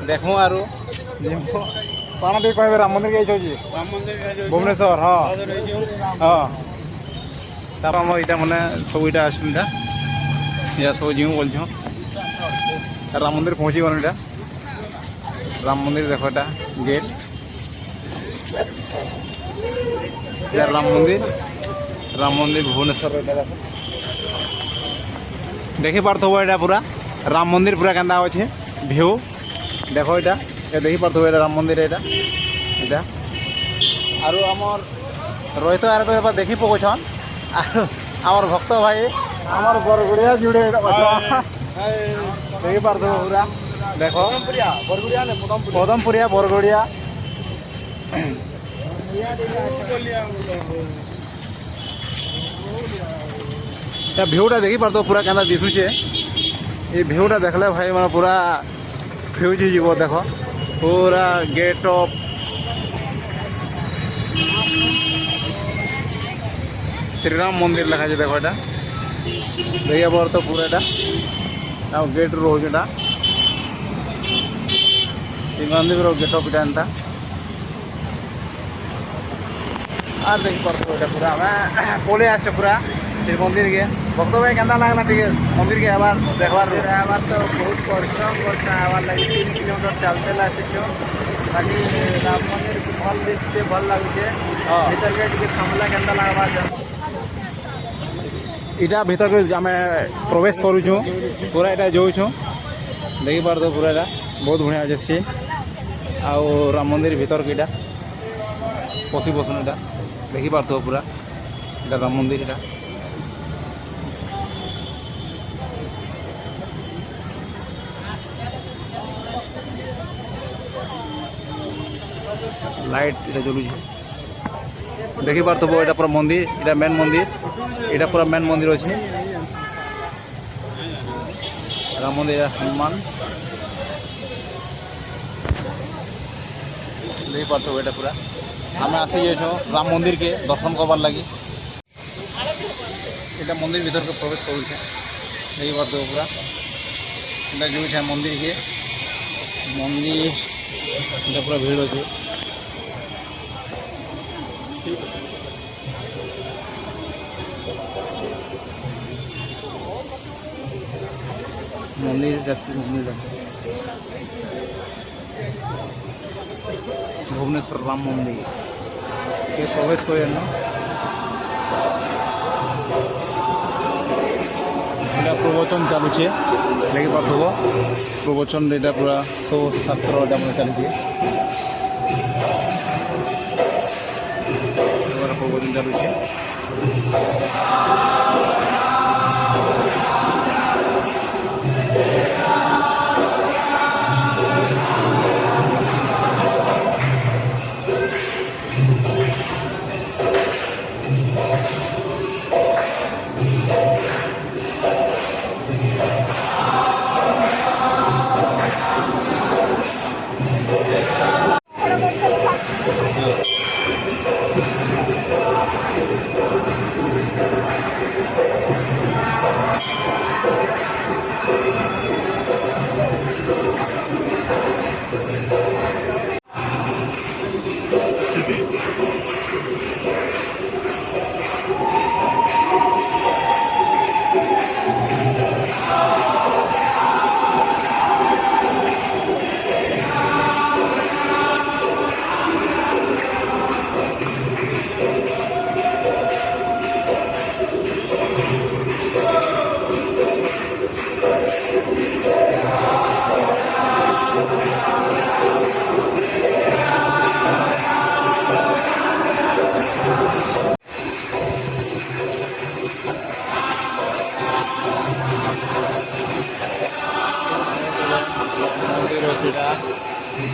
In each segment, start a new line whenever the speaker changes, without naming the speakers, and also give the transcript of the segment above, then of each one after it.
देखूँ आरो कौन टे कहे राम मंदिर के भुवनेश्वर हाँ हाँ तार आम यहाँ मैंने सब यहाँ आसटा या सब जीव बोल राम मंदिर पहुँची गल यहाँ राम मंदिर देख गेट यार राम मंदिर भुवनेश्वर देखी पार्थो यहाँ पूरा राम मंदिर पूरा केंदा अच्छे भ्यू देख यहाँ देखी पार्थो ये राम मंदिर यहाँ यहाँ आरो आमर रोहित यार तो एबार देखी पकड़न आमर भक्त भाई आमर बरगुड़िया जुड़े देखी पार्थो पूरा देख पदमपुरिया बरगुड़िया भ्यूटा देखी पार्थ पूरा क्या दिशुचे ये भ्यूटा देखले भाई मैं पूरा फ्यूज हो देख पूरा गेट अफ श्रीराम मंदिर लिखा है देख यहाँ देखिए बार तो पूरा यहाँ गेट रोज मंदिर गेट अफ इटा और देखी पार्थ पूरा पलि आस पूरा मंदिर के भक्त भाई क्या लगला ठीक है मंदिर के आबार देखबार तो बहुत परिश्रम करता आवार लगे 3 किलोमीटर चलते बाकी राम मंदिर भल दिखते भल लगुचे भीतर के सामला क्या लगवा इटा भीतर के आम प्रवेश करुचु पूरा यहाँ जाऊँ देखी पार तो पूरा यहाँ बहुत बढ़िया अच्छे आउ राम मंदिर भीतर के इटा पशि बसन इटा देखी पार्थ पूरा इटा राम मंदिर इटा लाइट इटा जलुचे देखी पार्थ यहाँ पूरा मंदिर इटा मेन मंदिर इटा पूरा मेन मंदिर अच्छे राम मंदिर हनुमान देखी पार्थ यहाँ पूरा आम आसी जाइछो राम मंदिर के दर्शन करवार लगी यहाँ मंदिर भीतर के प्रवेश करुचे देखी पार्थ पूरा यहाँ जो मंदिर के मंदिर यहाँ पूरा भीड़ अच्छे मंदिर भुवनेश्वर राम मंदिर ये प्रवेश कर प्रवचन चालुचे देखी पार्थ प्रवचन यहाँ पूरा सब शास्त्र चलती प्रवचन चालुचे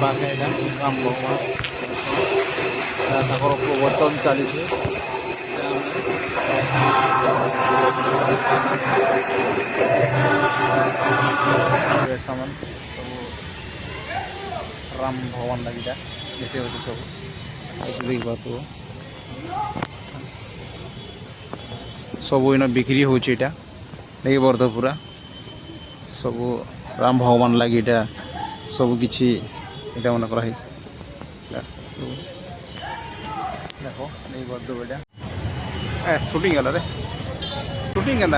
पाखे राम भगवान प्रवचन चली सामान राम भगवान लगी देखते हो सब देख बात सब इन बिक्री हो देख पार पूरा सब राम भगवान लगी सबकि এটা মনে করা হয়েছে। দেখো এই বদ্ধ বইটা শুটিং গেল রে শুটিং কেন